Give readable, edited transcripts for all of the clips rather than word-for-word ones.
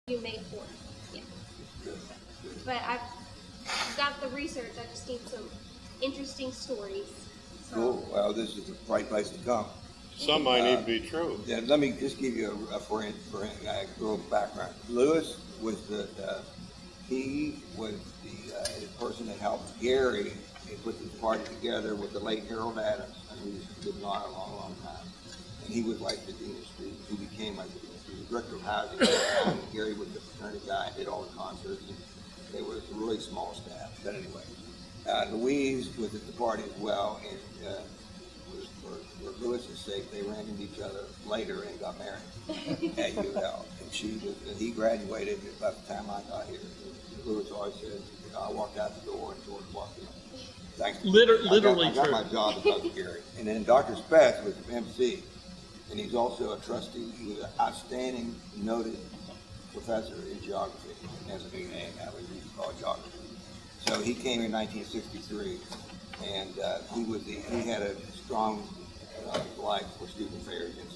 you May 4th. Yeah. But I've got the research. I just need some interesting stories. So. Cool. Well, this is the right place to come. Some might need to be true. Yeah, let me just give you a little background. Lewis was he was the person that helped Gary put this party together with the late Harold Adams, who's been gone a long, long time. And he was like the dean of students. He became like the dean of students, director of housing. And Gary was the fraternity guy and did all the concerts. And they were a really small staff. But anyway, Louise was at the party as well. And for Lewis's sake, they ran into each other later and got married at UL. And he graduated about the time I got here. Lewis always said, I walked out the door and George walked in. Thanks. Literally I got my job because of Gary. And then Dr. Speth was MC, and he's also a trustee. He was an outstanding, noted professor in geography, as a new name, that was used to call it geography. So he came in 1963, and he had a strong life for student affairs and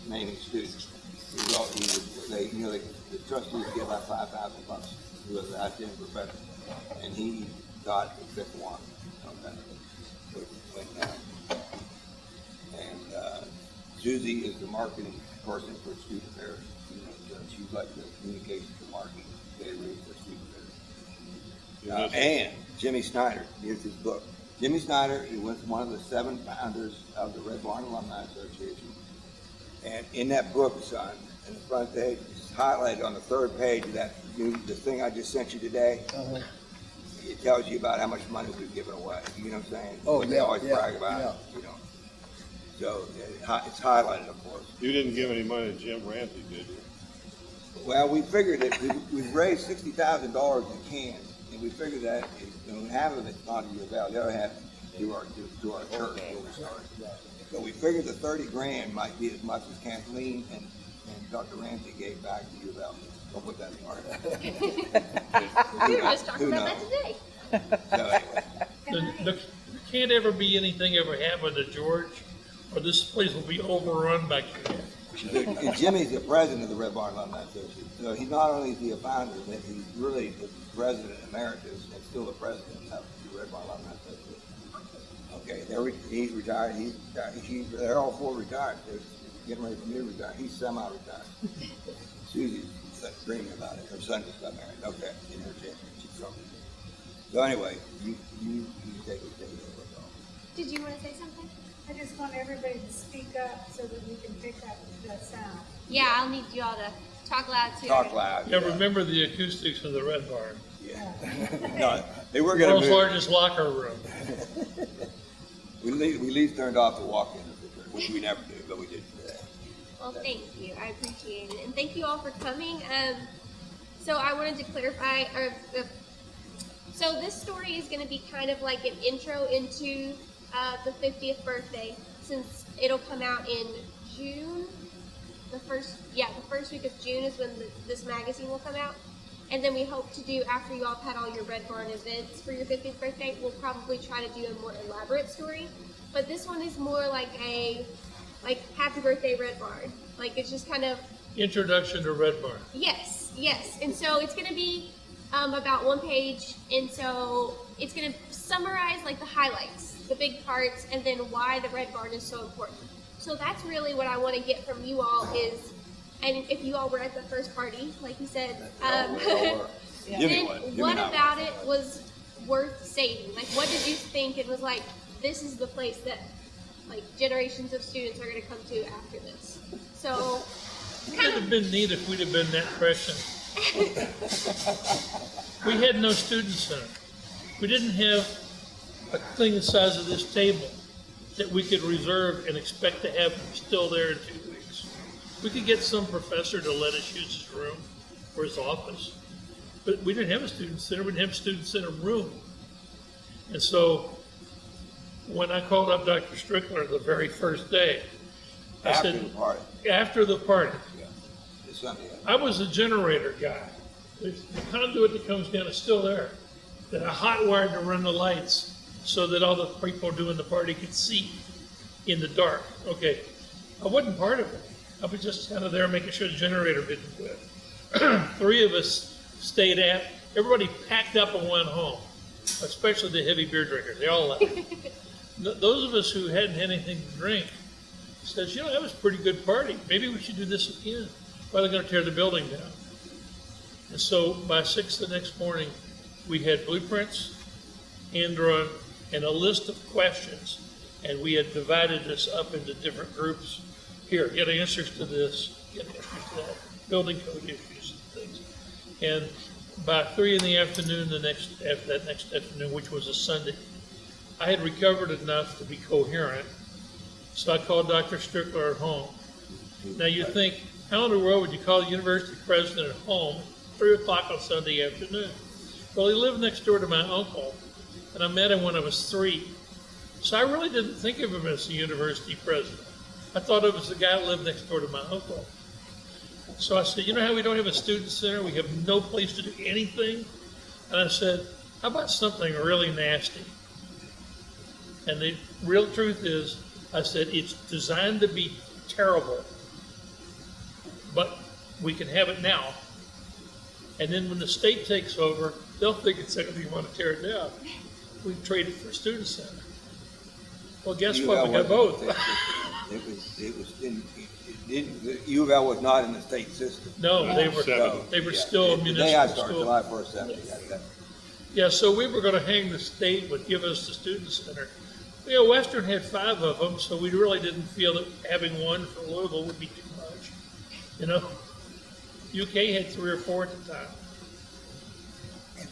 naming students. The trustees get about $5,000 to an outstanding professor, and he got the fifth one. Okay. Susie is the marketing person for student affairs. She's like the communications and marketing gateway for student affairs. And Jimmy Snyder, here's his book. Jimmy Snyder, he was one of the 7 founders of the Red Barn Alumni Association. And in that book, son, in the front page, it's highlighted on the 3rd page of the thing I just sent you today. It tells you about how much money we've given away. You know what I'm saying? Oh, What they always brag about, you know. So it's highlighted, of course. You didn't give any money to Jim Ramsey, did you? Well, we figured that we've raised $60,000 in cans, and we figured that half of it's not to U of L, the other half to our church where we started. So we figured the 30 grand might be as much as Kathleen and Dr. Ramsey gave back to U of L. Don't put that in the article. We were just talking about that today. So anyway. There can't ever be anything ever happen to George, or this place will be overrun by kids. Jimmy's the president of the Red Barn Alumni Association. So he's not only is he a founder, but he's really the president emeritus and still the president of the Red Barn Alumni Association. Okay, he's retired. They're all 4 retired. They're getting ready for me to retire. He's semi-retired. Susie's dreaming about it. Her son just got married. Okay, in her championship. So anyway, you take it. Did you want to say something? I just want everybody to speak up so that we can pick up the sound. Yeah, I'll need you all to talk loud too. Talk loud. Yeah, remember the acoustics in the Red Barn. Yeah. No, they were going to World's largest locker room. We at least turned off the walk-in, which we never do, but we did today. Well, thank you. I appreciate it. And thank you all for coming. So I wanted to clarify, so this story is going to be kind of like an intro into the 50th birthday, since it'll come out in June. The first week of June is when this magazine will come out. And then we hope to do, after you all have had all your Red Barn events for your 50th birthday, we'll probably try to do a more elaborate story. But this one is more like happy birthday Red Barn. Like, it's just kind of... Introduction to Red Barn. Yes. And so it's going to be about 1 page. And so it's going to summarize like the highlights, the big parts, and then why the Red Barn is so important. So that's really what I want to get from you all is... And if you all were at the first party, like you said, then what about it was worth saving? Like, what did you think it was like, this is the place that, like, generations of students are going to come to after this? So, It would have been neat if we'd have been that prescient. We had no student center. We didn't have a thing the size of this table that we could reserve and expect to have still there in 2 weeks. We could get some professor to let us use his room or his office, but we didn't have a student center. We didn't have a student center room. And so when I called up Dr. Strickler the very first day, I After said, the party. after the party, Yeah. It's Sunday. I was a generator guy. The conduit that comes down is still there, that I hot wired to run the lights so that all the people doing the party could see in the dark. Okay, I wasn't part of it. I was just kind of there making sure the generator didn't quit. Three of us stayed at. Everybody packed up and went home, especially the heavy beer drinkers. They all left. Those of us who hadn't had anything to drink says, you know, that was a pretty good party. Maybe we should do this again. Well, they're going to tear the building down. And so by 6 the next morning, we had blueprints, hand drawn, and a list of questions. And we had divided this up into different groups. Here, get answers to this, get answers to that, building code issues and things. And by 3 in the afternoon, after that next afternoon, which was a Sunday, I had recovered enough to be coherent. So I called Dr. Strickler at home. Now you think, how in the world would you call the university president at home 3 o'clock on Sunday afternoon? Well, he lived next door to my uncle, and I met him when I was 3. So I really didn't think of him as the university president. I thought of him as the guy that lived next door to my uncle. So I said, you know how we don't have a student center? We have no place to do anything? And I said, how about something really nasty? And the real truth is, I said, it's designed to be terrible, but we can have it now. And then when the state takes over, they'll think it's something you want to tear it down. We can trade it for a student center. Well, guess what? We got both. U of L was not in the state system. No, they were Yeah. still a The day I municipal started, school. July 1st, 70. Yeah, so we were going to hang the state would give us the student center. You know, Western had 5 of them, so we really didn't feel that having one for Louisville would be too much. You know, UK had 3 or 4 at the time.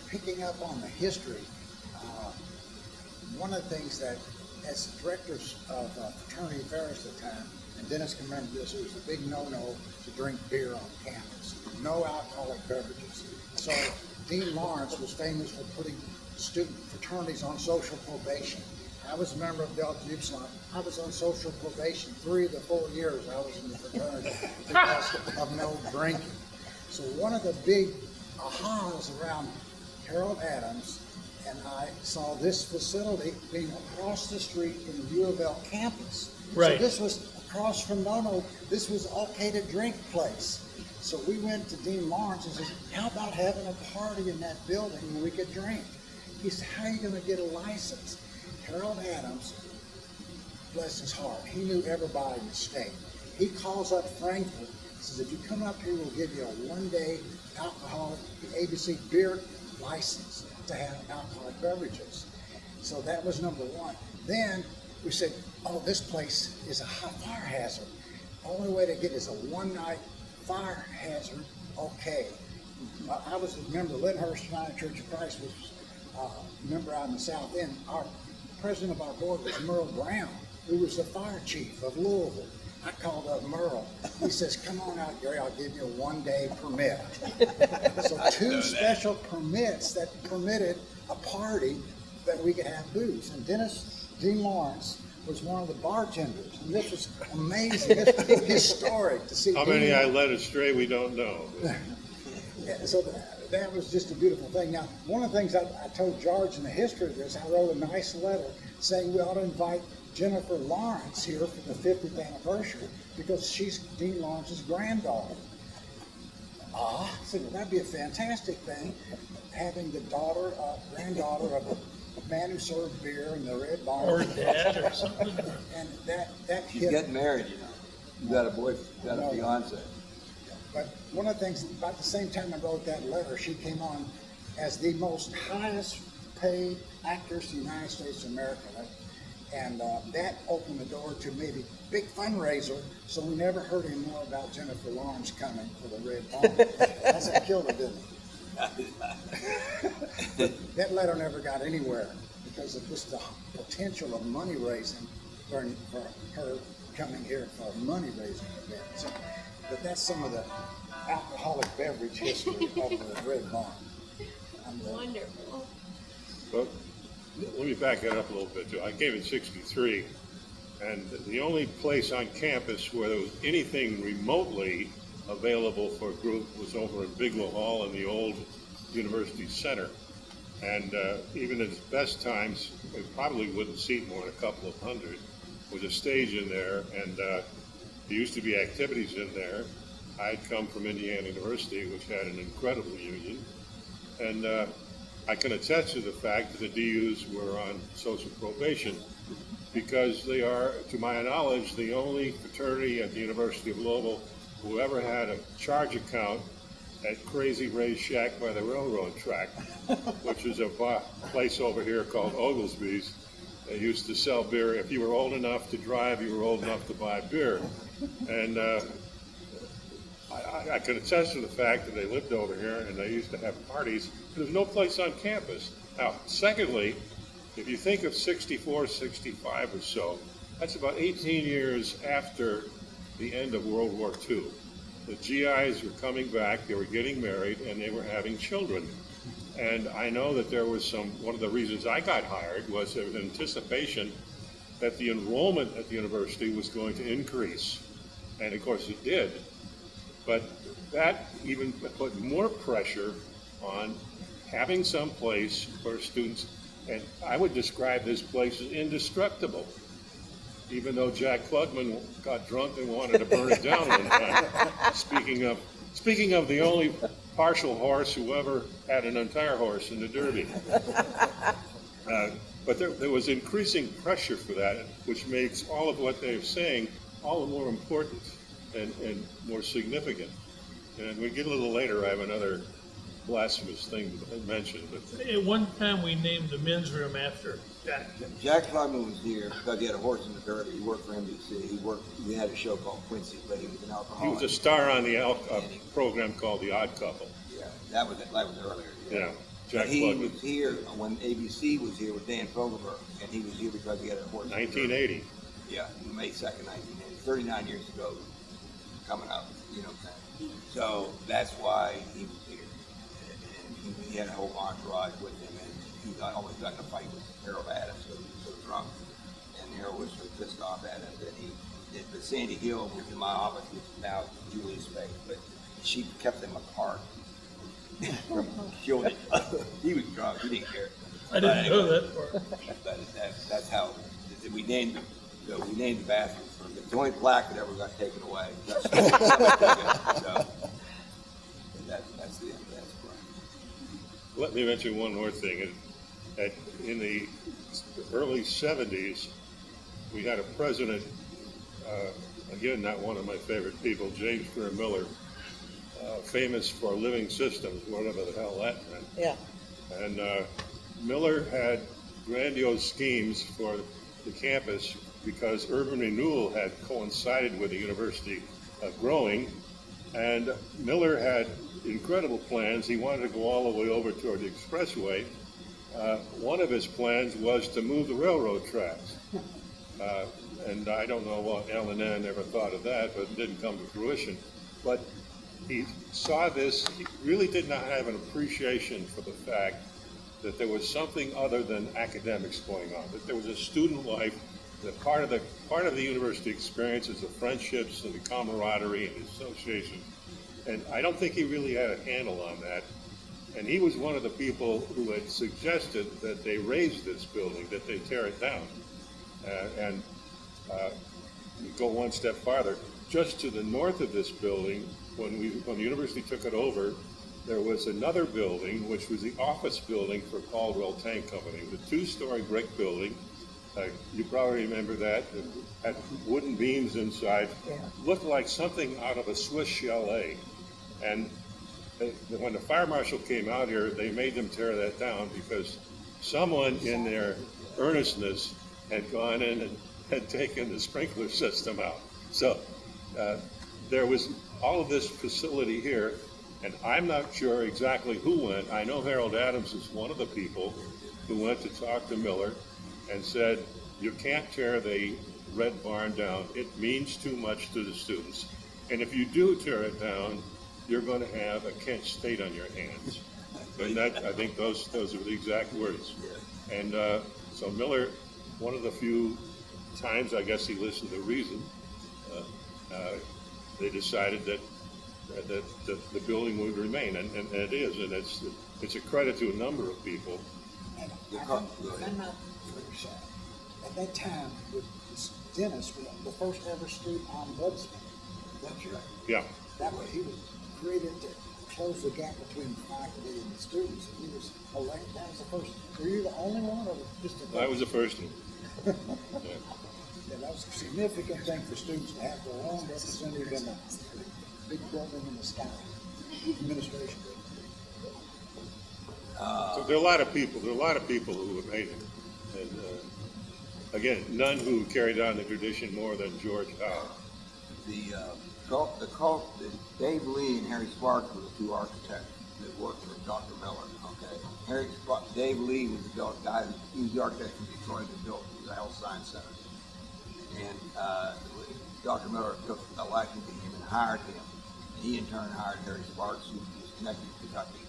Picking up on the history, one of the things that, as directors of fraternity affairs at the time, and Dennis can remember this, it was a big no-no to drink beer on campus. No alcoholic beverages. So Dean Lawrence was famous for putting student fraternities on social probation. I was a member of Delta Upsilon. I was on social probation 3 of the 4 years I was in the fraternity because of no drinking. So one of the big ahas around Harold Adams and I saw this facility being across the street from the U of L campus. Right. So this was across from Nono. This was okay to drink place. So we went to Dean Lawrence and said, how about having a party in that building where we could drink? He said, how are you going to get a license? Harold Adams, bless his heart, he knew everybody in the state. He calls up Frankfurt, says, if you come up here, we'll give you a 1-day alcoholic ABC beer license to have alcoholic beverages. So that was number 1. Then we said, oh, this place is a high fire hazard. Only way to get is a 1-night fire hazard, okay. I was a member of Lyndhurst United Church of Christ, was a member out in the South End. Our president of our board was Merle Brown, who was the fire chief of Louisville. I called up Merle. He says, come on out, Gary, I'll give you a 1-day permit. So 2 special permits that permitted a party that we could have booze. And Dean Lawrence was one of the bartenders. And this was amazing. It's historic to see. How many I led astray, we don't know. So that was just a beautiful thing. Now, one of the things I told George in the history of this, I wrote a nice letter saying we ought to invite Jennifer Lawrence here for the 50th anniversary because she's Dean Lawrence's granddaughter. I said, well, that'd be a fantastic thing, having the granddaughter of a man who served beer in the Red Barn. Or dad or something. And that She's hit. getting married, you know. You got a boyfriend, got a fiance. But one of the things, about the same time I wrote that letter, she came on as the most highest paid actress in the United States of America. And that opened the door to maybe big fundraiser, so we never heard any more about Jennifer Lawrence coming for the Red Barn. That's what killed it, didn't it? That letter never got anywhere because of just the potential of money raising for her coming here for a money raising event. So, but that's some of the alcoholic beverage history of the Red Barn. Wonderful. But let me back that up a little bit too. I came in '63, and the only place on campus where there was anything remotely available for a group was over in Bigelow Hall in the old University Center. And even at its best times, it probably wouldn't seat more than a couple of hundred. With a stage in there, and there used to be activities in there. I'd come from Indiana University, which had an incredible union, and I can attest to the fact that the DUs were on social probation because they are, to my knowledge, the only fraternity at the University of Louisville who ever had a charge account at Crazy Ray's Shack by the railroad track, which is a place over here called Oglesby's. They used to sell beer. If you were old enough to drive, you were old enough to buy beer. And I can attest to the fact that they lived over here and they used to have parties. There's no place on campus. Now, secondly, if you think of 64, 65 or so, that's about 18 years after the end of World War II. The GIs were coming back, they were getting married, and they were having children. And I know that there was one of the reasons I got hired was there was anticipation that the enrollment at the university was going to increase. And of course it did. But that even put more pressure on having some place for students, and I would describe this place as indestructible, even though Jack Klugman got drunk and wanted to burn it down one time. Speaking of the only partial horse who ever had an entire horse in the Derby. But there was increasing pressure for that, which makes all of what they're saying all the more important and more significant. And we get a little later, I have another blasphemous thing to mention. But At one time, we named the men's room after Jack. Jack Klugman was here because he had a horse in the Derby. He worked for NBC. He had a show called Quincy, but he was an he alcoholic. was a star on the program called The Odd Couple. Yeah, that was earlier. Yeah, Jack He Klugman. was here when ABC was here with Dan Fogelberg, and he was here because he had a horse. 1980. Yeah, May 2nd, 1980. 39 years ago, coming up, you know what I'm saying? So that's why he was here. And he had a whole entourage with him, and he always got in a fight with Harold Adams because he was so drunk. And Harold was so pissed off at him that he did. But Sandy Hill was in my office, which is now Julie's space, but she kept him apart from killing him. He was drunk, he didn't care. I didn't know that part. But that's how we named it. So we named the bathroom for him. It's the only plaque that ever got taken away. So that's the end of that story. Let me mention one more thing. In the early 70s, we had a president, again, not one of my favorite people, James Fair Miller, famous for living systems, whatever the hell that meant. Yeah. And Miller had grandiose schemes for the campus because urban renewal had coincided with the university growing. And Miller had incredible plans. He wanted to go all the way over toward the expressway. One of his plans was to move the railroad tracks. And I don't know what L&N ever thought of that, but it didn't come to fruition. But he saw this, he really did not have an appreciation for the fact that there was something other than academics going on, that there was a student life, that part of the university experience is the friendships and the camaraderie and the association. And I don't think he really had a handle on that. And he was one of the people who had suggested that they raise this building, that they tear it down. And go one step farther, just to the north of this building, when the university took it over, there was another building, which was the office building for Caldwell Tank Company. It was a two-story brick building. You probably remember that. It had wooden beams inside. Yeah. Looked like something out of a Swiss chalet. And when the fire marshal came out here, they made them tear that down because someone in their earnestness had gone in and had taken the sprinkler system out. So there was all of this facility here, and I'm not sure exactly who went. I know Harold Adams is one of the people who went to talk to Miller and said, you can't tear the Red Barn down. It means too much to the students. And if you do tear it down, you're going to have a Kent State on your hands. And that, I think those are the exact words. And so Miller, one of the few times I guess he listened to reason, they decided that the building would remain, and it is, and it's a credit to a number of people. And if I'm not at that time, Dennis was the first ever student on Budsman. That's right. Yeah, that way he was created to close the gap between faculty and the students. And he was hilarious. That was the first. Were you the only one, or just the I was the first one. Yeah. Yeah, that was a significant thing for students to have their own representative in the big building in the sky. Administration. So there are a lot of people. There are a lot of people who have made it, and again, none who carried on the tradition more than George Howe. Dave Lee and Harry Sparks were the two architects that worked for Dr. Miller. Okay, Dave Lee was the guy. He was the architect from Detroit that built the Health Science Center, and Dr. Miller took a liking to him and hired him. And he in turn hired Harry Sparks, who was connected to Kentucky.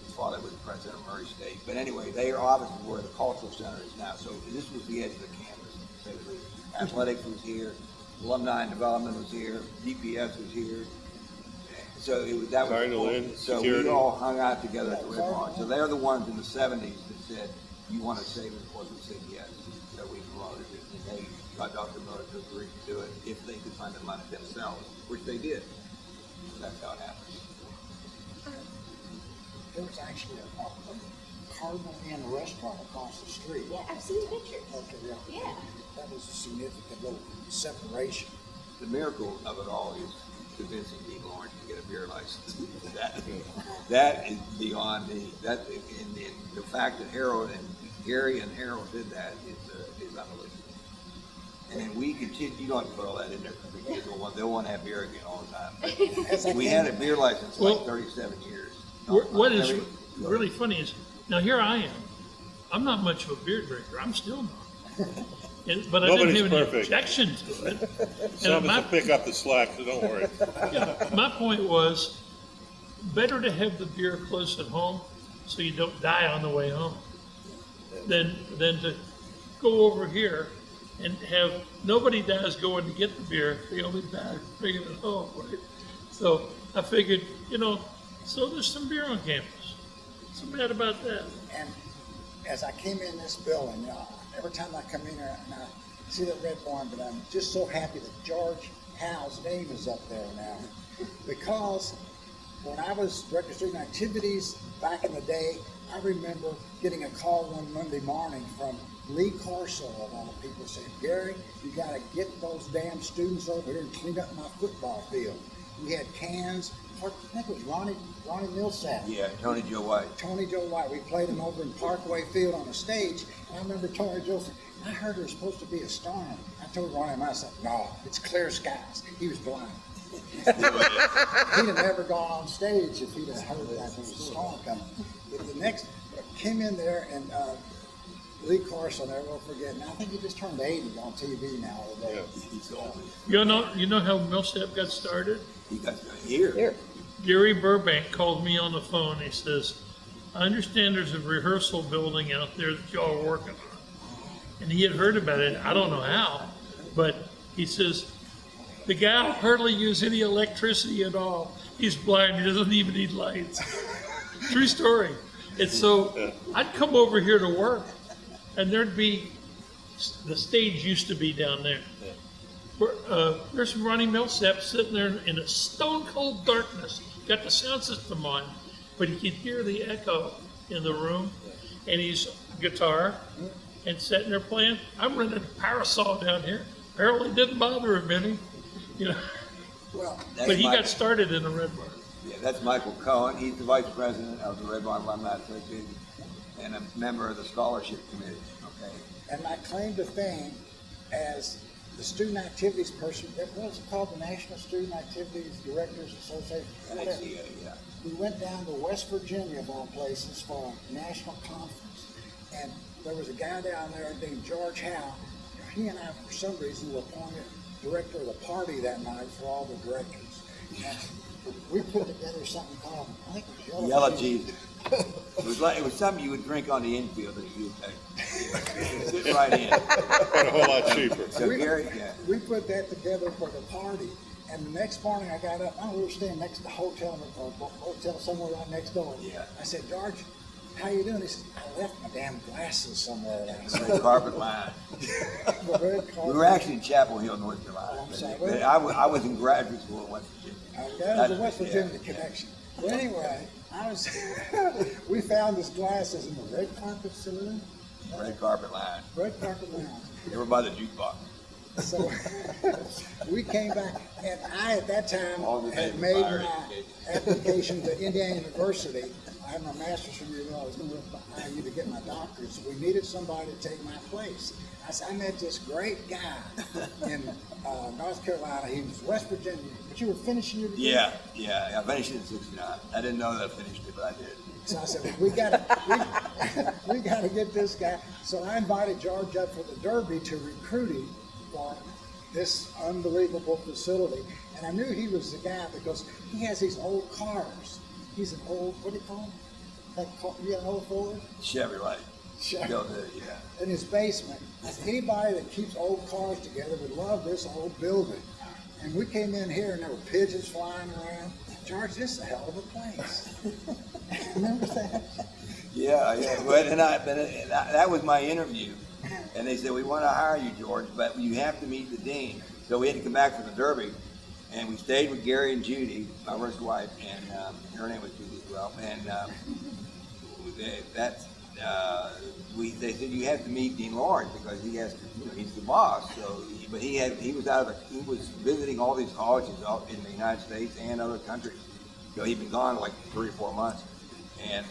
His father was the president of Murray State. But anyway, they are obviously where the cultural center is now. So this was the edge of the campus. To say the least. Athletics was here, alumni and development was here, DPS was here. So that was Cardinal Inn, so security. we all hung out together at the Red Barn. So they're the ones in the 70s that said, "You want to save it?" Of course, we said yes. So we promoted it, and they got Dr. Miller to agree to do it if they could find the money themselves, which they did. That's how it happened. There was actually a Cardinal Inn restaurant across the street. Yeah, I've seen pictures. Okay, yeah. Yeah. That was a significant little separation. The miracle of it all is convincing people orange to get a beer license. that is beyond me. That in the fact that Gary and Harold did that is unbelievable. And then we continue. You don't have to put all that in there because they'll want to have beer again all the time. We had a beer license for like 37 years. What is really funny is, now here I am. I'm not much of a beer drinker. I'm still not. But I didn't Nobody's have any perfect. objection to it. Some of us will pick up the slack, so don't worry. My point was, better to have the beer close at home so you don't die on the way home than to go over here and have nobody dies going to get the beer. They only die bringing it home, right? So I figured, so there's some beer on campus. What's so bad about that? And as I came in this building, every time I come in here and I see that Red Barn, but I'm just so happy that George Howe's name is up there now. Because when I was director of student activities back in the day, I remember getting a call one Monday morning from Lee Corso of all people saying, "Gary, you got to get those damn students over here and clean up my football field." We had cans. I think it was Ronnie Millsap. Yeah, Tony Joe White. Tony Joe White. We played him over in Parkway Field on a stage. And I remember Tony Joe saying, "I heard there was supposed to be a storm." I told Ronnie, I said, "No, it's clear skies." He was blind. He'd have never gone on stage if he'd have heard that there was a storm coming. But the next came in there and Lee Carson, I won't forget. And I think he just turned 80 on TV now. Yeah. He's old. You know how Millsap got started? He got here. Gary Burbank called me on the phone. He says, "I understand there's a rehearsal building out there that y'all are working on." And he had heard about it. I don't know how, but he says, "The guy will hardly use any electricity at all. He's blind. He doesn't even need lights." True story. And so I'd come over here to work, and there'd be, the stage used to be down there. There's Ronnie Millsap sitting there in a stone cold darkness, got the sound system on, but he could hear the echo in the room, and he's guitar and sitting there playing. I'm running a power saw down here. Apparently didn't bother him any, Well, but he got started in the Red Barn. Yeah, that's Michael Cohen. He's the vice president of the Red Barn Alumni Association and a member of the scholarship committee. Okay. and my claim to fame as the student activities person, what's it called, the National Student Activities Directors Association? Whatever. NACA, yeah. We went down to West Virginia, of all places, for a national conference. And there was a guy down there named George Howe. He and I, for some reason, were appointed director of the party that night for all the directors. And we put together something called, I think it was Yellow Jesus. It was something you would drink on the infield that you fit right in. But a whole lot cheaper. So Gary, yeah. We put that together for the party. And the next morning I got up, we were staying next to the hotel, or hotel somewhere right next door. Yeah. I said, "George, how you doing? He says, I left my damn glasses somewhere last Red night. carpet line. The red We carpet. were actually in Chapel Hill, North Carolina. I'm sorry, But where? I was in graduate school in West Virginia. That was a West Yeah, Virginia yeah. connection. Well, anyway, we found his glasses in the red carpet saloon. Red carpet line. Red carpet lounge. They were by the jukebox. So we came back, and I, at that time, All the had day made fire my application to Indiana University. I had my master's from UNL. I was going to go to IU to get my doctorate, so we needed somebody to take my place. I said, I met this great guy in North Carolina. He was West Virginia, but you were finishing your degree? Yeah. I finished it in '69. I didn't know that I finished it, but I did. So I said, we gotta get this guy. So I invited George up for the Derby to recruit him for this unbelievable facility. And I knew he was the guy because he has these old cars. He's an old, what do you call him? That car, you got an old Ford? Chevrolet. Chevy. Still do, yeah. In his basement. I said, anybody that keeps old cars together would love this old building. And we came in here and there were pigeons flying around. George, this is a hell of a place. Remember that? Yeah. Well, that was my interview. And they said, we want to hire you, George, but you have to meet the dean. So we had to come back from the Derby. And we stayed with Gary and Judy, my first wife, and her name was Judy as well. And they said you have to meet Dean Lawrence because he has to, he's the boss. So, he was visiting all these colleges in the United States and other countries. So he'd been gone like 3 or 4 months, and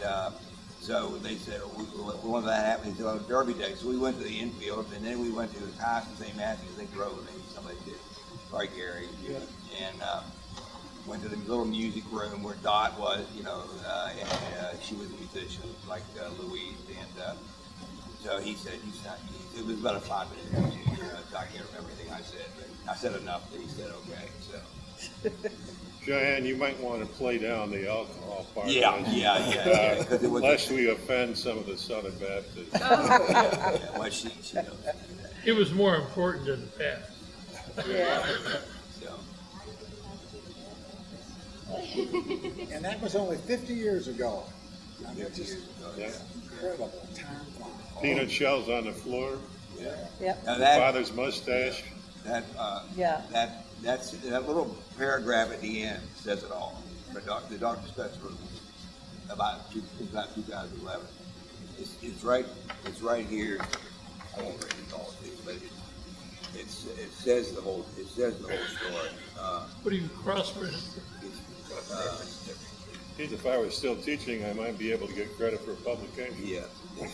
so they said, we want that happening until Derby Day. So we went to the infield, and then we went to his house in St. Matthews. I think drove maybe somebody did, probably Gary, and went to the little music room where Dot was, and she was a musician like Louise, and so he said, it was about a 5-minute interview. I can't remember everything I said, but I said enough that he said okay. So. Joanne, you might want to play down the alcohol part. Yeah. Because it was Lest we offend some of the Southern Baptists. well, she knows. It was more important than the past. So, And that was only 50 years ago. I mean, just Yeah. incredible time flies. Peanut shells on the floor, Yep, now that father's mustache. yeah. That's that little paragraph at the end says it all. The Dr. Spencer about 2011. It's right here. I won't read it all to you, but it says the whole story. What are you cross-reading? Geez, if I was still teaching, I might be able to get credit for publication. Yeah.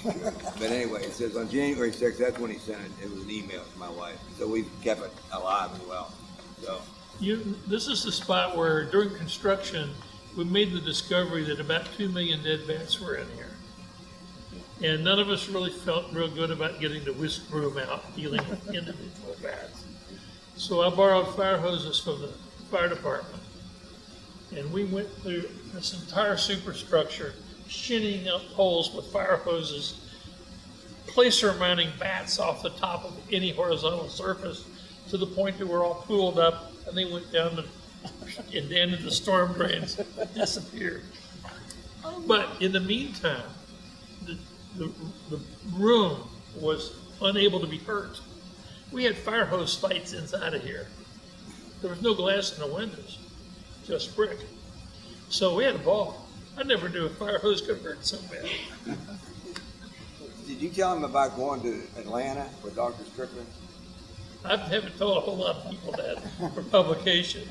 But anyway, it says on January 6th, that's when he sent it. It was an email to my wife. So we've kept it alive as well. So, This is the spot where during construction, we made the discovery that about 2 million dead bats were in here. And none of us really felt real good about getting the whisk broom out, dealing with individual bats. So I borrowed fire hoses from the fire department. And we went through this entire superstructure, shinning up holes with fire hoses, placer mounting bats off the top of any horizontal surface to the point that we're all pooled up, and they went down into the storm drains, disappeared. But in the meantime, the room was unable to be hurt. We had fire hose fights inside of here. There was no glass in the windows, just brick. So we had a ball. I never knew a fire hose could hurt so bad. did you tell him about going to Atlanta with Dr. Strickland? I haven't told a whole lot of people that for publication.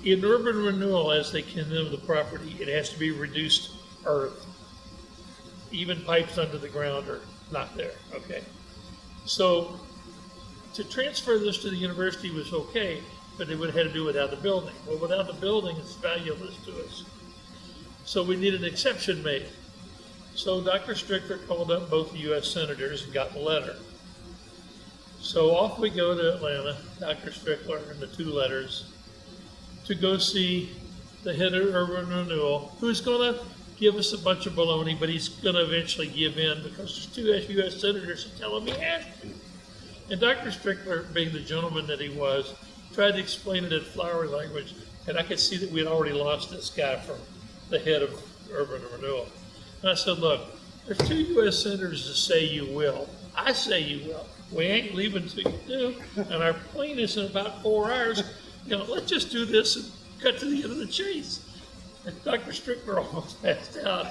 In urban renewal, as they condemn the property, it has to be reduced earth. Even pipes under the ground are not there, okay? So to transfer this to the university was okay, but it would have had to do without the building. Well, without the building, it's valueless to us. So we need an exception made. So Dr. Strickler called up both the U.S. senators and got the letter. So off we go to Atlanta, Dr. Strickler and the 2 letters, to go see the head of urban renewal, who's going to give us a bunch of baloney, but he's going to eventually give in because there's 2 U.S. senators who tell him he has to. And Dr. Strickler, being the gentleman that he was, tried to explain it in flowery language, and I could see that we had already lost this guy from the head of urban renewal. And I said, look, there's 2 U.S. senators that say you will. I say you will. We ain't leaving till you do, and our plane is in about 4 hours. Let's just do this and cut to the end of the chase. And Dr. Strickler almost passed out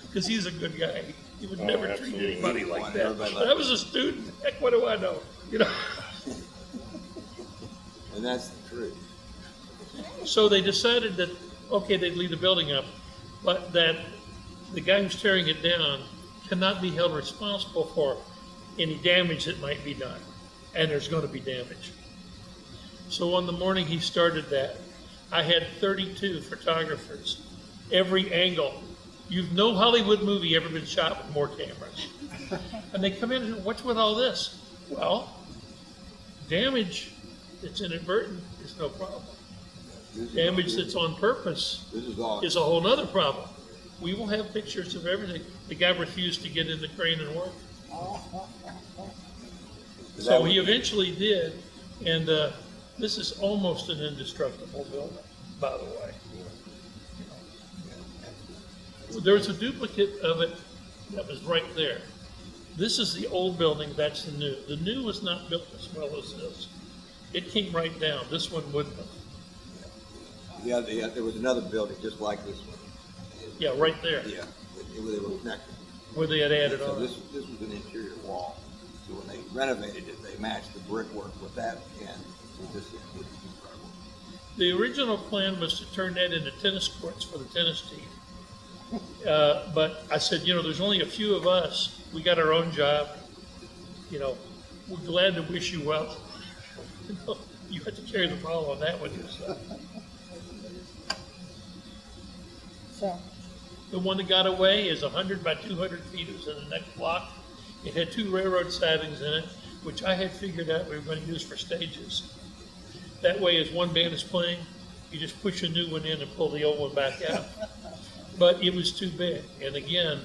because he's a good guy. He would never treat absolutely. anybody like that. Everybody But I was a student. Heck, what do I know? And that's the truth. So they decided that, okay, they'd leave the building up, but that the guy who's tearing it down cannot be held responsible for any damage that might be done. And there's going to be damage. So on the morning he started that, I had 32 photographers, every angle. You've no Hollywood movie ever been shot with more cameras. And they come in and say, what's with all this? Well, damage that's inadvertent is no problem. Damage that's on purpose This is all. is a whole nother problem. We will have pictures of everything. The guy refused to get in the crane and work. So he eventually did, and this is almost an indestructible building, by the way. There's a duplicate of it that was right there. This is the old building, that's the new. The new was not built as well as this. It came right down. This one wouldn't have. Yeah, there was another building just like this one. Yeah, right there, Yeah, they were connected. where they had added So on. this was an interior wall. So when they renovated it, they matched the brickwork with that, and it was incredible. The original plan was to turn that into tennis courts for the tennis team. But I said, there's only a few of us. We got our own job. We're glad to wish you well. You have to carry the ball on that one yourself. So, The one that got away is 100 by 200 feet. It was in the next block. It had 2 railroad sidings in it, which I had figured out we were going to use for stages. That way, as one band is playing, you just push a new one in and pull the old one back out. But it was too big. And again,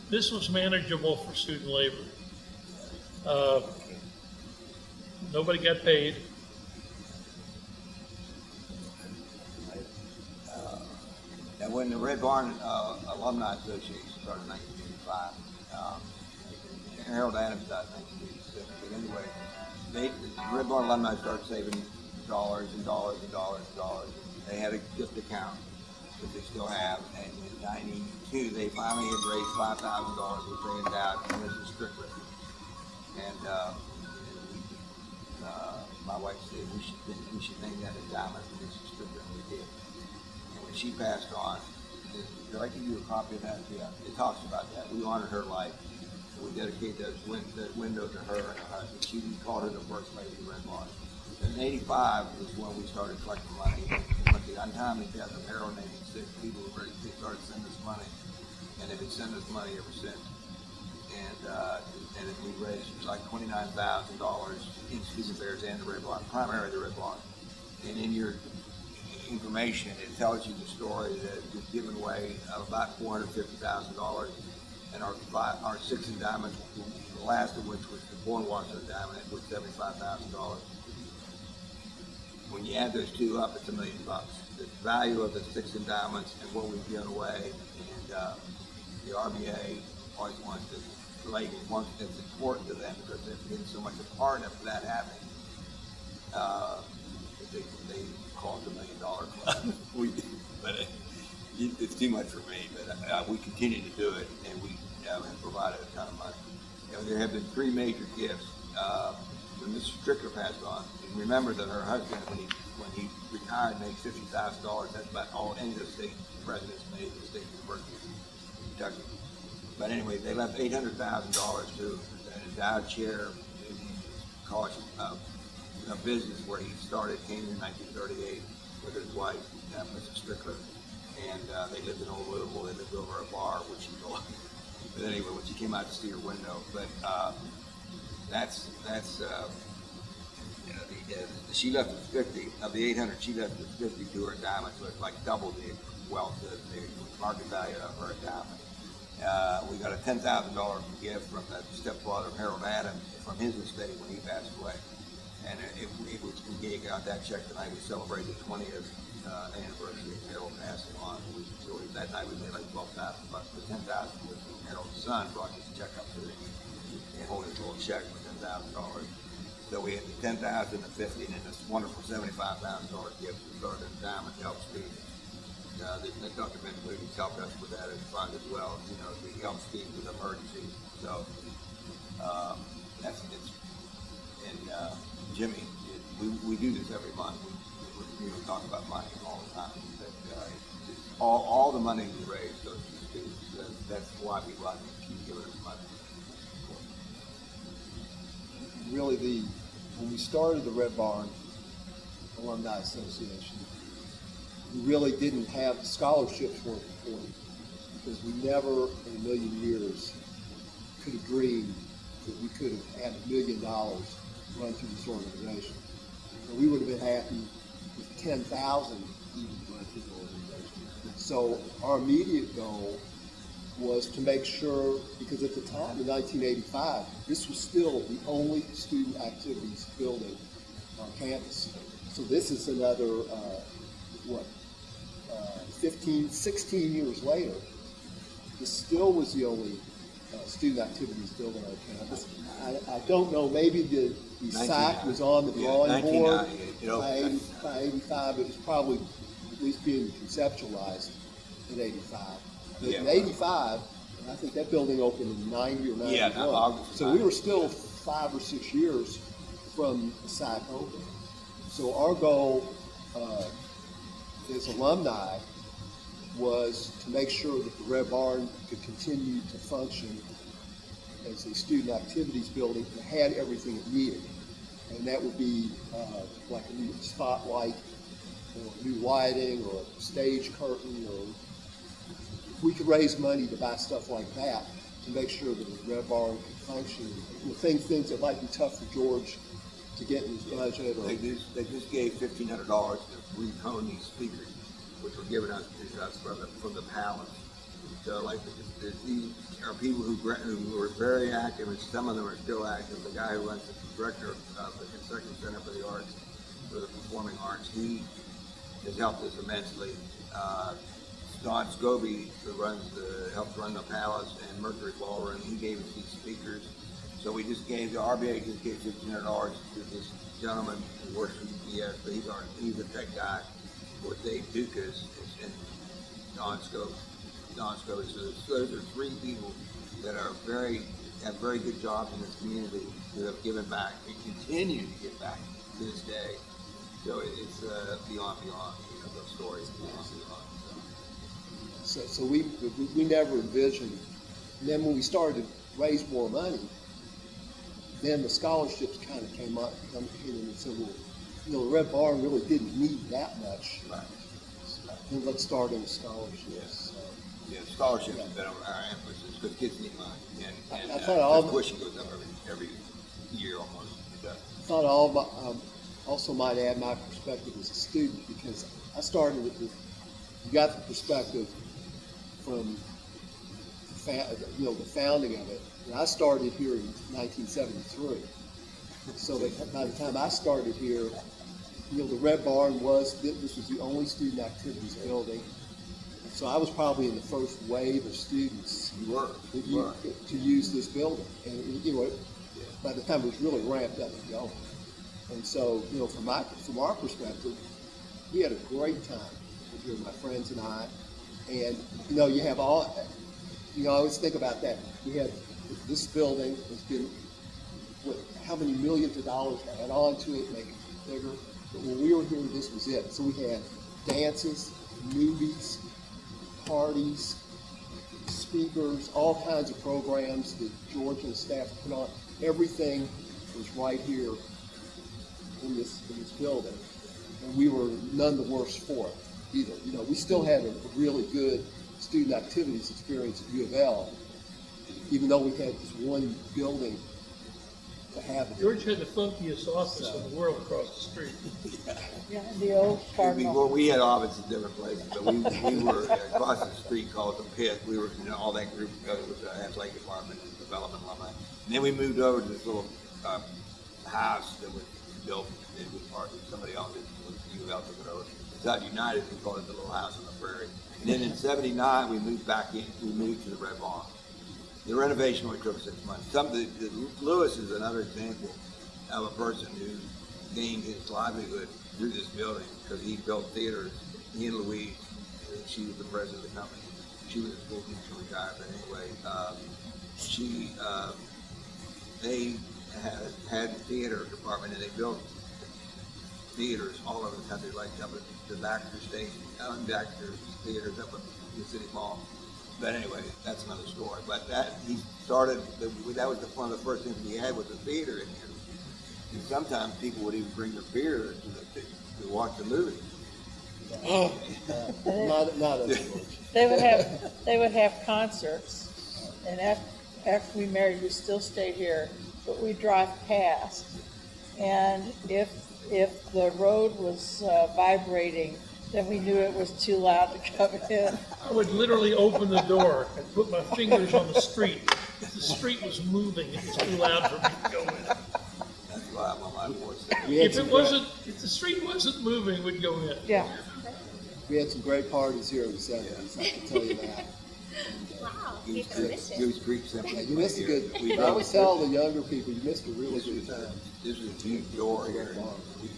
this was manageable for student labor. Nobody got paid. And when the Red Barn Alumni Association started in 1985, Harold Adams died in 1986. But anyway, the Red Barn alumni started saving dollars and dollars and dollars and dollars. They had a gift account that they still have. And in '92, they finally had raised $5,000, which they endowed to Mrs. Strickler. And my wife said we should name that endowment for Mrs. Strickler, and we did. And when she passed on, did I give you a copy of that? Yeah, it talks about that. We honored her life. We dedicate that window to her and her husband. We called her the First Lady of Red Barn. In '85 was when we started collecting money. But the untimely death of Harold in '86, people were ready. They started sending us money, and they've been sending us money ever since. And we raised like $29,000 in student affairs and the Red Barn, primarily the Red Barn. And in your information, it tells you the story that we've given away about $450,000, and our 6 endowments, the last of which was the Born-Wasser endowment, was $75,000. When you add those two up, it's $1 million. The value of the 6 endowments and what we've given away, and the RBA always wants to relate it. It's important to them because they've been so much a part of that happening. They call it the $1 million club. But it's too much for me. But we continue to do it, and we have provided a ton of money. There have been 3 major gifts. When Mr. Strickler passed on, and remember that her husband, when he retired, made $50,000. That's about all any of the state presidents made in the state university of Kentucky. But anyway, they left $800,000 to an endowed chair in college a business where he started, came in 1938 with his wife, Mrs. Strickler, and they lived in Old Louisville. They lived over a bar, which he told. But anyway, when she came out to see her window, but she left us 50 of the 800. She left us 50 to her endowment, so it's like double the wealth, the market value of her endowment. We got a $10,000 gift from the stepfather of Harold Adams from his estate when he passed away, and it was gave out that check tonight. We celebrated the 20th anniversary of Harold passing on. That night we made like $12,000 bucks, but 10,000 was Harold's son brought this check up to him and holding his little check for $10,000. So we had the 10,000, the 50, and then this wonderful $75,000 gift to start at Diamond to help students. Dr. Ben Moody's helped us with that as fund as well, you know, to help students with emergencies. So that's it's and Jimmy, we do this every month. We talk about money all the time. But, all the money we raise goes to the students. That's why we run and keep giving us money. Really, when we started the Red Barn Alumni Association, we really didn't have scholarships weren't important because we never in a million years could have dreamed that we could have had $1 million run through this organization. And we would have been happy with 10,000 even run through the organization. So our immediate goal was to make sure, because at the time in 1985, this was still the only student activities building on campus. So this is another, 15, 16 years later, this still was the only student activities building on campus. I don't know, maybe the SAC was on the drawing board by 85. It was probably at least being conceptualized in 85. But in 85, I think that building opened in 90 or 91. Yeah, so we were still 5 or 6 years from the SAC open. So our goal as alumni was to make sure that the Red Barn could continue to function as a student activities building and had everything it needed. And that would be like a new spotlight or new lighting or a stage curtain, or if we could raise money to buy stuff like that to make sure that the Red Barn could function. You know, things that might be tough for George to get in his budget. Or They just gave $1,500 to recone these speakers, which were given us from the palace. So like these are people who were very active, and some of them are still active. The guy who runs the director of the Concession Center for the Arts, for the Performing Arts, he has helped us immensely. Don Scobie, who helps run the Palace and Mercury Ballroom, he gave us these speakers. So we just gave, the RBA just gave $1,500 to this gentleman who works for UPS, but he's a tech guy with Dave Dukas and Don Scobie. So those are 3 people that have very good jobs in this community who have given back and continue to give back to this day. So it's beyond, you know, those stories, beyond. So we never envisioned. And then when we started to raise more money, then the scholarships kind of came in and said, well, you know, the Red Barn really didn't need that much. Right. Then let's start in the scholarships. Yeah, scholarships have been our emphasis because kids need money, and I thought the tuition goes up every year almost. It does. I thought also might add my perspective as a student, because I started with you got the perspective from the founding of it, and I started here in 1973. So that by the time I started here, you know, the Red Barn this was the only student activities building. So I was probably in the first wave of students to use this building, and you know, by the time it was really ramped up and going. And so, you know, from our perspective, we had a great time here, my friends and I. And you know, I always think about that. We had this building has been how many millions of dollars to add on to it, make it bigger. But when we were here, this was it. So we had dances, movies, parties, speakers, all kinds of programs that George and the staff put on. Everything was right here in this building, and we were none the worse for it either. You know, we still had a really good student activities experience at U of L, even though we had this one building to have it. George had the funkiest office in the world across the street. Yeah, the old Cardinal. We had offices in different places, but we were across the street called the Pit. We were, you know, all that group with the athletic department and development alumni. And then we moved over to this little house that was built, it was part of somebody else, it was U of L took it over. It's not United, we called it the Little House on the Prairie. And then in '79, we moved we moved to the Red Barn. The renovation only took 6 months. Lewis is another example of a person who gained his livelihood through this building because he built theaters. He and Louise, she was the president of the company. She was a school teacher, retired, but anyway, they had the theater department and they built theaters all over the country, like up at the Baxter Station, Alan Baxter's theaters up at the City Mall. But anyway, that's another story. But that he started. That was one of the first things we had was a theater in here. And sometimes people would even bring their beer to watch the movie. Not us, George. They would have concerts, and after we married, we still stayed here, but we drive past, and if the road was vibrating, then we knew it was too loud to come in. I would literally open the door and put my fingers on the street. If the street was moving, it was too loud for me to go in. That's why I'm on my voice. If the street wasn't moving, we'd go in. Yeah. We had some great parties here in the 70s, I can tell you that. Wow, you missed it. Goose Creek Symphony. You missed a good, We I always tell the younger people, you missed a really good time. This was a huge door here.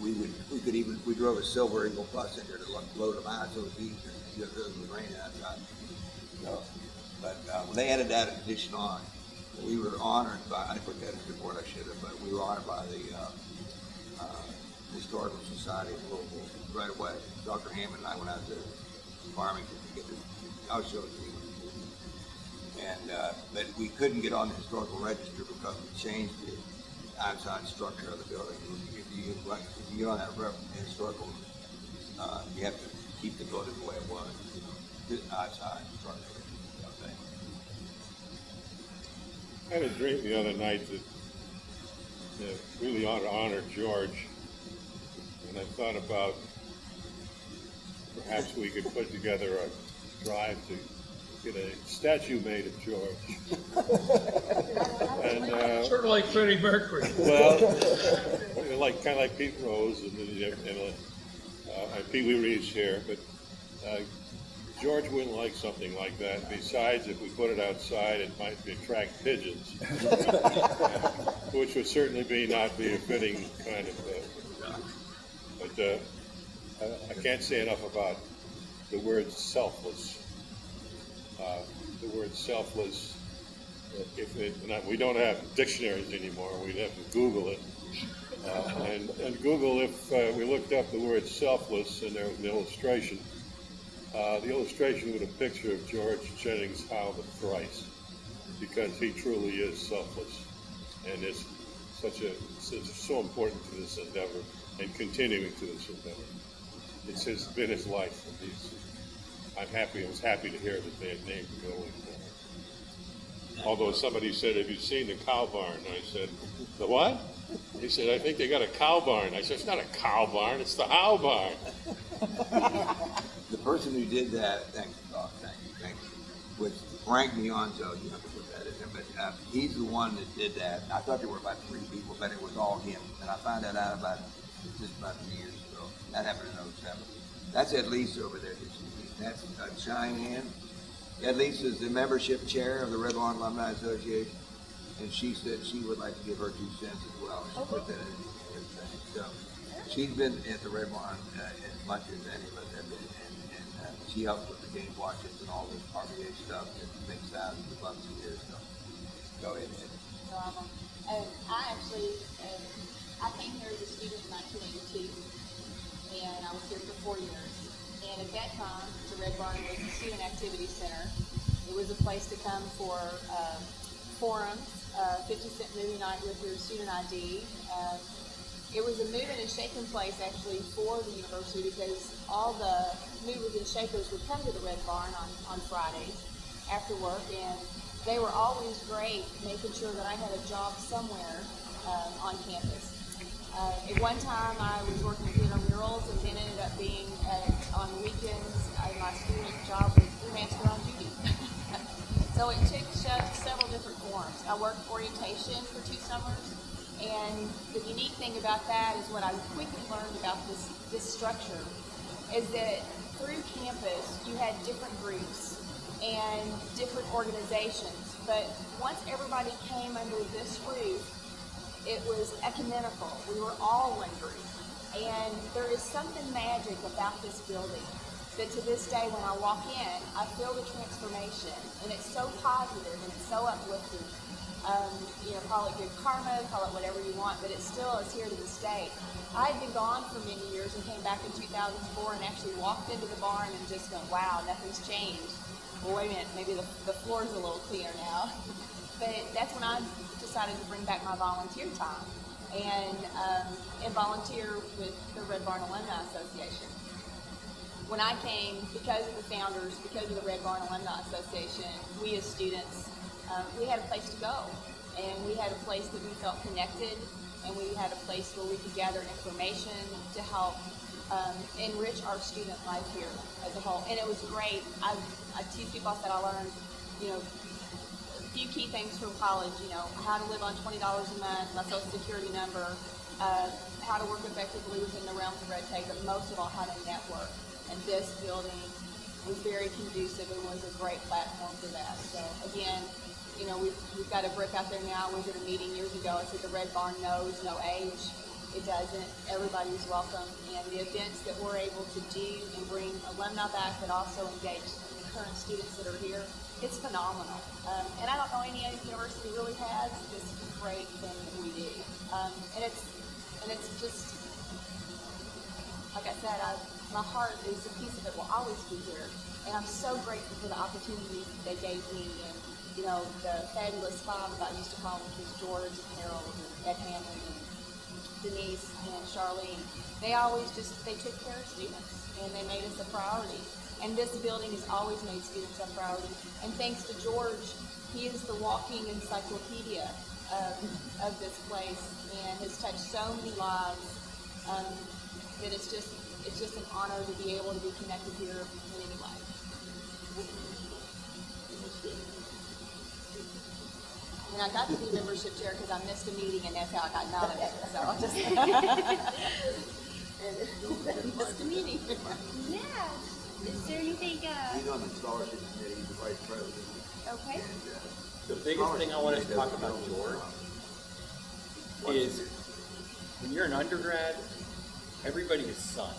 We drove a Silver Eagle bus in here to load them out so it was easier. It was raining outside. So, but when they added that addition on, we were honored by, I put that in the report, I should have, but we were honored by the Historical Society of Louisville right away. Dr. Hammond and I went out to Farmington to get this. I'll show it to you. And but we couldn't get on the historical register because we changed the outside structure of the building. If you get on that historical, you have to keep the building the way it was, the outside structure. Okay. I had a dream the other night that really ought to honor George, and I thought about perhaps we could put together a drive to get a statue made of George. And Sort of like Freddie Mercury. well, kind of like Pete Rose and Pee Wee Reeves here, but George wouldn't like something like that. Besides, if we put it outside, it might attract pigeons, which would certainly not be a fitting kind of. But I can't say enough about the word selfless. The word selfless. We don't have dictionaries anymore. We'd have to Google it. And Google, if we looked up the word selfless and there was an illustration, the illustration with a picture of George Jennings Howe thrice, because he truly is selfless, and it's so important to this endeavor and continuing to this endeavor. It's been his life, and I was happy to hear that they had named the building. Although somebody said, "Have you seen the cow barn?" I said, "The what?" He said, "I think they got a cow barn." I said, "It's not a cow barn, it's the Howe barn." The person who did that, thank you, was Frank Mionzo. You have to put that in there, but he's the one that did that. I thought there were about 3 people, but it was all him. And I found that out just about 2 years ago. That happened in '07. That's Ed Lisa over there. That's Cheyenne. Ed Lisa is the membership chair of the Red Lawn Alumni Association, and she said she would like to give her 2 cents as well. She put that in her thing. So she's been at the Red Lawn as much as any of us have been, and she helps with the game watches and all this RBA stuff that makes thousands of bucks a year. So go ahead, Ed. I came here as a student in 1982, and I was here for 4 years. And at that time, the Red Barn was a student activity center. It was a place to come for forums, 50-cent movie night with your student ID. It was a moving and shaking place actually for the university because all the movers and shakers would come to the Red Barn on Fridays after work, and they were always great making sure that I had a job somewhere on campus. At one time, I was working with intramurals, and then ended up being on the weekends. My student job was brewmaster on duty. So it took several different forms. I worked orientation for 2 summers, And the unique thing about that is what I quickly learned about this structure is that through campus you had different groups and different organizations, but once everybody came under this roof, it was ecumenical. We were all one group. And there is something magic about this building that to this day when I walk in, I feel the transformation. And it's so positive and it's so uplifting. Call it good karma, call it whatever you want, but it still is here to this day. I had been gone for many years and came back in 2004 and actually walked into the barn and just went, wow, nothing's changed. Well, wait a minute, maybe the floor's a little cleaner now. But that's when I decided to bring back my volunteer time and volunteer with the Red Barn Alumni Association. When I came, because of the founders, because of the Red Barn Alumni Association, we as students, we had a place to go, and we had a place that we felt connected, and we had a place where we could gather information to help enrich our student life here as a whole. And it was great. I teach people that I learned, a few key things from college, how to live on $20 a month, my social security number, how to work effectively within the realms of red tape, but most of all, how to network. And this building was very conducive and was a great platform for that. So again, we've got a brick out there now. We did a meeting years ago. It said the Red Barn knows no age. It doesn't. Everybody's welcome. And the events that we're able to do and bring alumni back, but also engage current students that are here, it's phenomenal. And I don't know any other university really has this great thing that we do. And it's just, like I said, my heart is a piece of it will always be here. And I'm so grateful for the opportunity they gave me. And the fabulous five that I used to call, which was George and Harold and Ed Hamlin and Denise and Charlene. They always they took care of students and they made us a priority. And this building has always made students a priority. And thanks to George, he is the walking encyclopedia of this place and has touched so many lives that it's just an honor to be able to be connected here in any way. And I got to be membership chair because I missed a meeting and that's how I got nominated. So I'll just missed a meeting. Yeah. Is there anything? He's on the scholarship committee, he's the vice president. Okay. The biggest thing I want to talk about, George, is when you're an undergrad, everybody is son.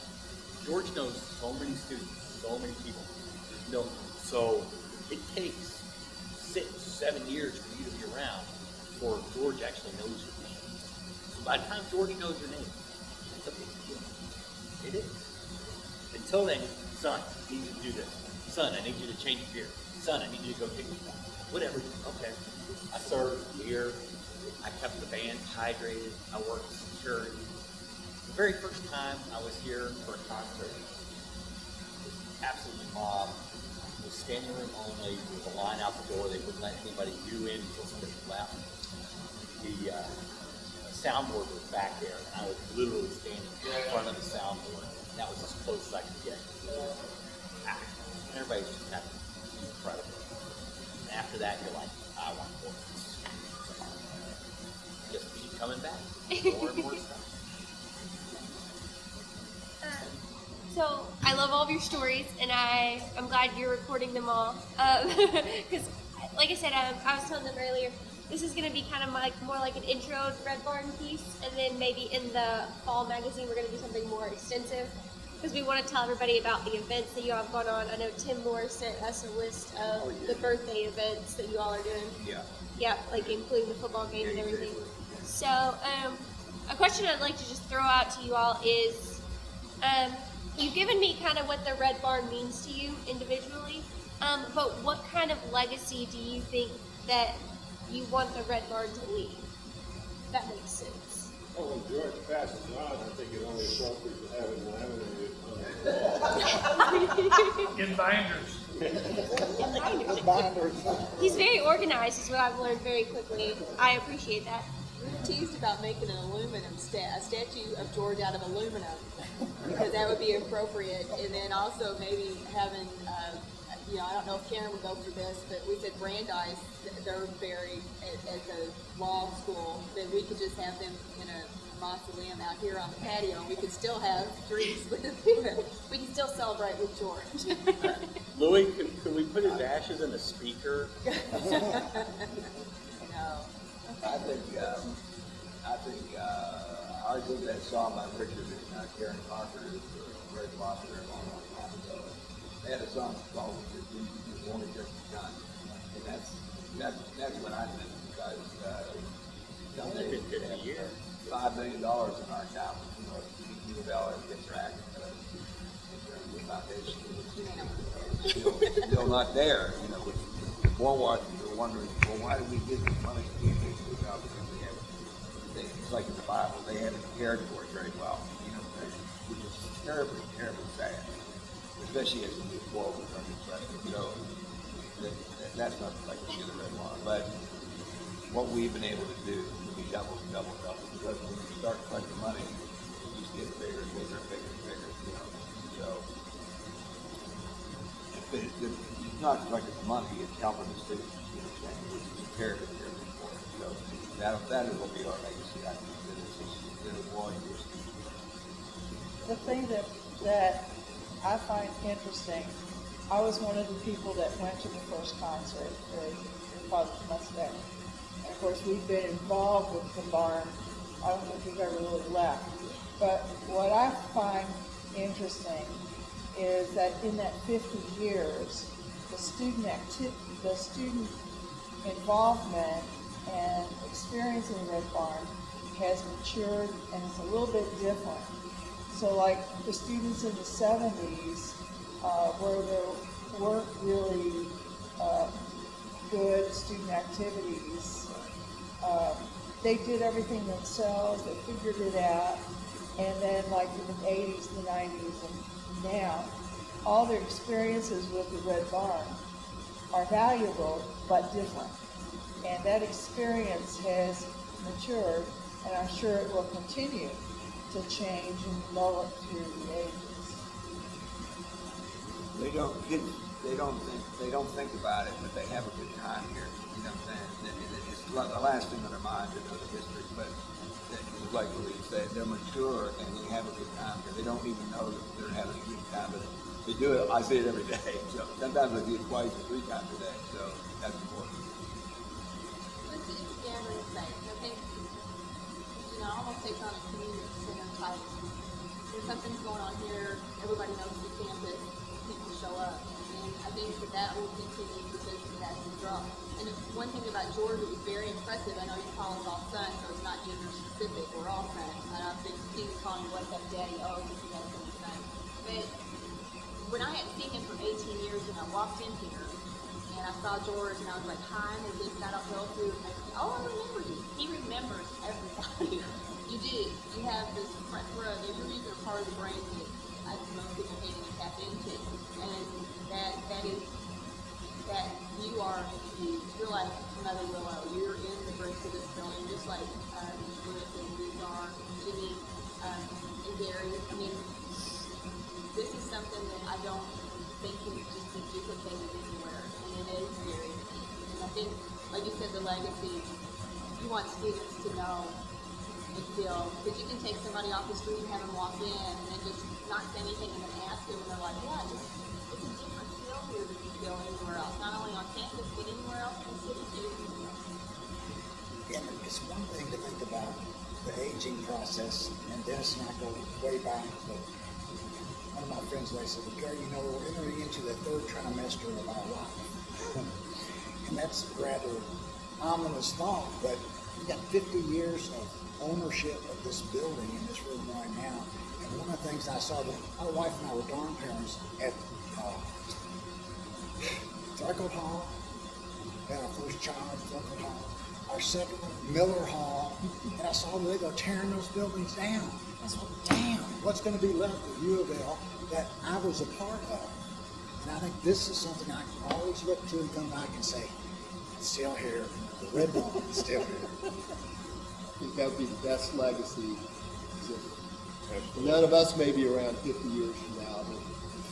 George knows so many students, so many people. So it takes 6-7 years for you to be around before George actually knows your name. So by the time George knows your name, it's a big deal. It is. Until then, son, I need you to do this. Son, I need you to change your gear. Son, I need you to go take a shot. Whatever. Okay. I served a year. I kept the band hydrated. I worked security. The very first time I was here for a concert, it was absolutely mobbed. It was standing room only. There was a line out the door. They wouldn't let anybody new in until somebody left. The soundboard was back there, and I was literally standing in front of the soundboard. That was as close as I could get. And everybody was just happy. Incredible. And after that, you're like, I want more. Just keep coming back. More and more stuff. So I love all of your stories, and I'm glad you're recording them all. Because, like I said, I was telling them earlier, this is going to be kind of more like an intro to Red Barn piece, and then maybe in the fall magazine we're going to do something more extensive, because we want to tell everybody about the events that you all have gone on. I know Tim Moore sent us a list of the birthday events that you all are doing. Yeah. Yeah, like including the football game and everything. So, a question I'd like to just throw out to you all is, you've given me kind of what the Red Barn means to you individually, but what kind of legacy do you think that you want the Red Barn to leave? If that makes sense. Oh, when George passes on, I think it's only appropriate to have it laminated In binders. The binders. He's very organized, is what I've learned very quickly. I appreciate that. We were teased about making an aluminum a statue of George out of aluminum because that would be appropriate, and then also maybe having you know, I don't know if Karen would go for this, but we said Brandeis, they're buried at the law school, that we could just have them in a mausoleum out here on the patio, and we could still have drinks with them. We can still celebrate with George. Louis, could we put his ashes in a speaker? No. I think I did that song by Richard and Karen Parker, very popular a long time ago. They had a song called "You've Only Just Begun," and that's what I think, because someday Only been we could 50 have years. $5 million in our account. You know, U of L has been tracked. The foundation is still not there. You know, with more watching, we're wondering, well, why did we give this money to the Because we have, it's like in the Bible, they haven't cared for it very well. You know, which is terribly, terribly sad, especially as we move forward from this lesson. So that's not like the other red line, but what we've been able to do will be double, because when you start collecting money, it just gets bigger and bigger and bigger and bigger. You know, so it's not collecting the money; it's helping the students. You know, what I'm saying, which is terribly, terribly important. So that is what will be our legacy. I think that is one year. The thing that I find interesting, I was one of the people that went to the first concert for your Father's Mustang. And of course, we've been involved with the barn. I don't think we've ever really left. But what I find interesting is that in that 50 years, the student involvement and experience in the Red Barn has matured, and it's a little bit different. So like the students in the 70s, where there weren't really good student activities, they did everything themselves, they figured it out, and then like in the 80s, the 90s, and now, all their experiences with the Red Barn are valuable but different. And that experience has matured, and I'm sure it will continue to change and develop through the ages. They don't think about it, but they have a good time here. You know what I'm saying? It's the last thing on their mind to know the history, but like Louise said, they're mature and they have a good time here. They don't even know that they're having a good time, but they do it. I see it every day. So sometimes I see it twice or three times a day. So that's important. It's gathering space. I think, you know, almost takes on a community center type. When something's going on here, everybody knows the campus, people show up. And I think that will continue because that's the draw. And one thing about George that was very impressive, I know you call us all sons, so it's not gender specific, we're all sons. And I've been seeing calling you, what's up, Daddy? Oh, this is so many sons. But when I hadn't seen him for 18 years and I walked in here and I saw George and I was like, hi, and this, I don't know who. Oh, I remember you. He remembers everybody. You do. You have this front row. You're either part of the brain that most people can't even tap into. And that is that you are you're like another Willow. You're in the bricks of this building, just like Lewis and Luzar, Jimmy, and Gary. I mean, this is something that I don't think can just be duplicated anywhere, and it is very unique. And I think, like you said, the legacy, you want students to know and feel, because you can take somebody off the street and have them walk in and then just not say anything and then ask them, and they're like, yeah, it's a different feel here than you feel anywhere else, not only on campus, but anywhere else in the city too. And it's one thing to think about the aging process, and Dennis and I go way back, but one of my friends, they said, well, Gary, you know, we're entering into the third trimester of our life. And that's a rather ominous thought, but we got 50 years of ownership of this building in this room right now. And one of the things I saw, that my wife and I were dorm parents at Threcold Hall, had our first child at Threcold Hall, our second one, Miller Hall, and I saw they go tearing those buildings down. I thought, damn, what's going to be left of U of L that I was a part of? And I think this is something I can always look to and come back and say, it's still here. The Red Ball is still here. I think that would be the best legacy. None of us may be around 50 years from now, but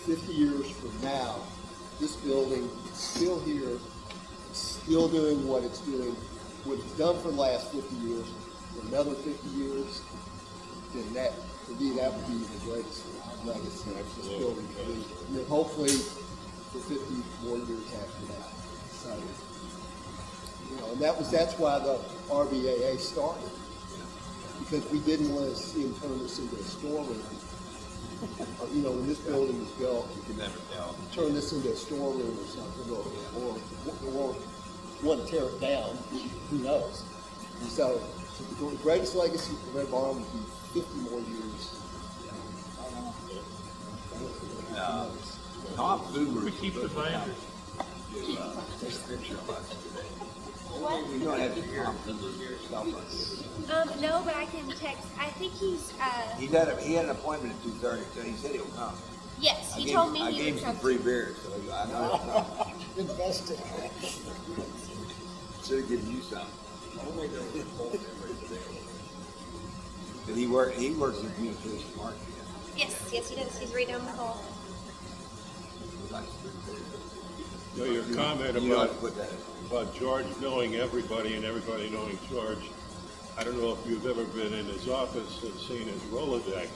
50 years from now, this building is still here, it's still doing what it's doing, what it's done for the last 50 years, for another 50 years, then that, for me, that would be the greatest legacy of this building. And then hopefully for 50 more years after that. So, you know, and that's why the RBAA started, because we didn't want to see them turn this into a storeroom. You know, when this building was built, You can never tell. turn this into a storeroom or something, or want to tear it down, who knows? And so the greatest legacy for Red Barn would be 50 more years. Tom Boomer. We keep the binders. Take a picture of us today. You don't have to Tom Boomer's cell phone. No, but I can text. I think he's. He had an appointment at 2:30, so he said he'll come. Yes, I he gave- told me I he gave would him some come. free beers, so I know he'll come. Invested. Should have given you some. Only there was a cold memory today. But he works in communication marketing. Yes, yes, he does. He's right down the hall. You know, your comment You don't have about to put that in. about George knowing everybody and everybody knowing George. I don't know if you've ever been in his office and seen his Rolodex.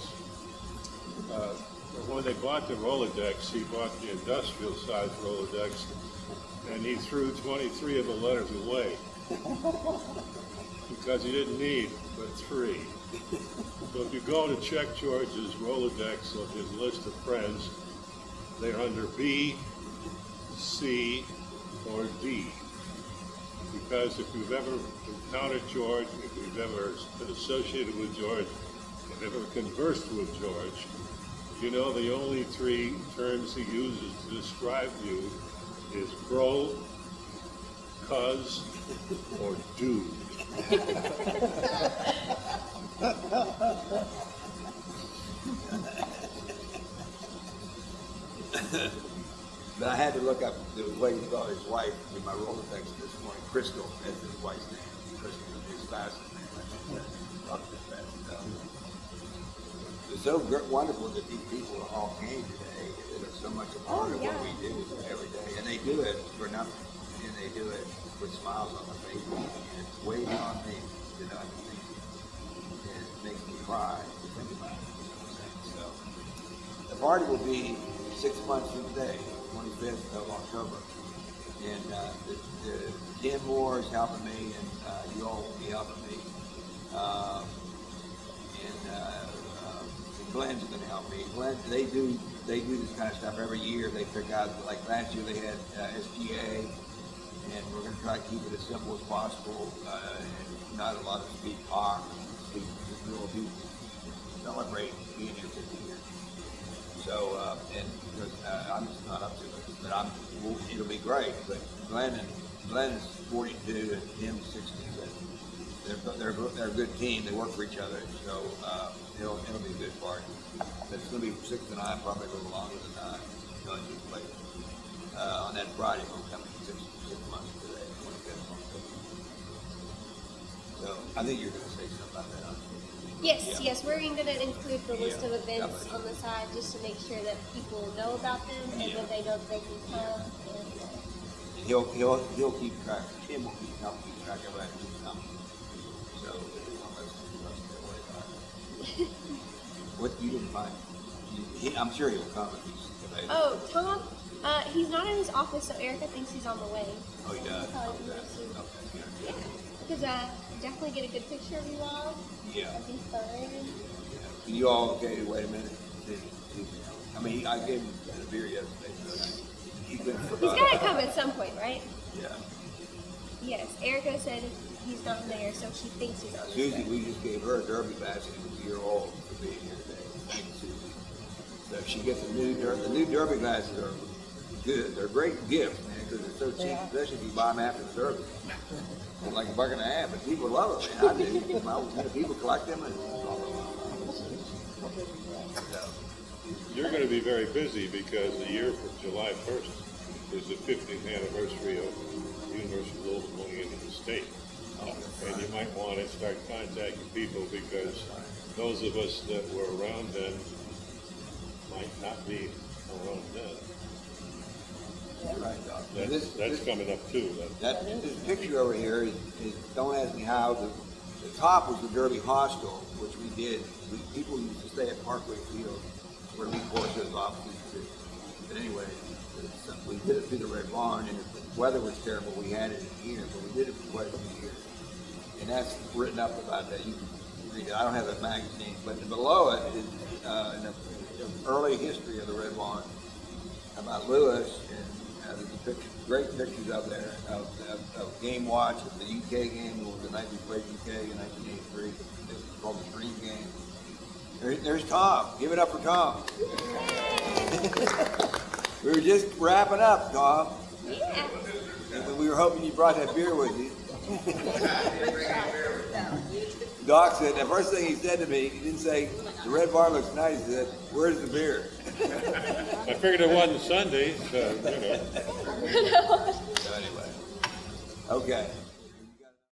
When they bought the Rolodex, he bought the industrial size Rolodex, and he threw 23 of the letters away because he didn't need but 3. So if you go to check George's Rolodex of his list of friends, they're under B, C, or D. Because if you've ever encountered George, if you've ever been associated with George, if you've ever conversed with George, you know the only 3 terms he uses to describe you is bro, cuz, or dude. But I had to look up the way he spelled his wife in my Rolodex this morning. Crystal, that's his wife's name. Crystal is his fastest name. It's so wonderful that these people all came today. They're so much a part of what we do every day. And they do it for nothing. And they do it with smiles on their faces. And it's way beyond me to know anything. And it makes me cry to think about it. So the party will be 6 months from today, 25th of October. And Ken Moore is helping me, and you all will be helping me. Glenn's going to help me. Glenn, they do this kind of stuff every year. They pick out, like last year they had SGA, and we're going to try to keep it as simple as possible, and not a lot of speed talk. We'll be celebrating being here 50 years. So, and because I'm just not up to it, but it'll be great. But Glenn is 42 and Tim's 60. They're a good team. They work for each other, so it'll be a good party. But it's going to be from 6 to 9, probably a little longer than 9. Going to play on that Friday. We'll come 6 months today. 25th. So I think you're going to say something about that. Yes, Yeah. yes, we're going to include the list Yeah, of events definitely. on the side just to make sure that people know about them and Yeah. that they know that they can come. And he'll keep track. Tim will help keep track of that. So let's don't worry about it. What you didn't find? I'm sure he'll come if he's available. Oh, Tom, he's not in his office, so Erica thinks he's on the way. Oh, he does. Probably Okay. soon. Okay. Yeah, because definitely get a good picture of you all. Yeah. That'd be fun. Can you all okay? Wait a minute. I mean, I gave him a beer yesterday, so he's been. He's got to come at some point, right? Yeah. Yes, Erica said he's not there, so she thinks he's on the Susie, way. we just gave her a derby basket. It was a year old for being here today. Thank you, Susie. So if she gets the new derby glasses are good. They're a great gift, man, because they're so cheap, especially if you buy them after the derby. They're like $1.50, but people love them. Man. I do. People collect them and. So, You're going to be very busy because the year from July 1st is the 50th anniversary of the University of Louisville going into the state. And you might want to start contacting people because those of us that were around then might not be around then. Right, Doc. That's coming up too. This picture over here is, don't ask me how, the top was the Derby Hostel, which we did. People used to stay at Parkway Field where Lee Force's offices did. But anyway, we did it through the Red Barn, and if the weather was terrible, we had it in here, but we did it for quite a few years. And that's written up about that. You can read it. I don't have the magazine, but below it is in the early history of the Red Barn about Lewis, and there's a picture, great pictures up there of game watch of the UK game. It was the night we played UK in 1983. It was called the Dream Game. There's Tom. Give it up for Tom. We were just wrapping up, Tom. Yeah. And we were hoping you brought that beer with you. Doc said, the first thing he said to me, he didn't say, the Red Barn looks nice, he said, where's the beer? I figured it wasn't Sunday, so, you know. So anyway, okay.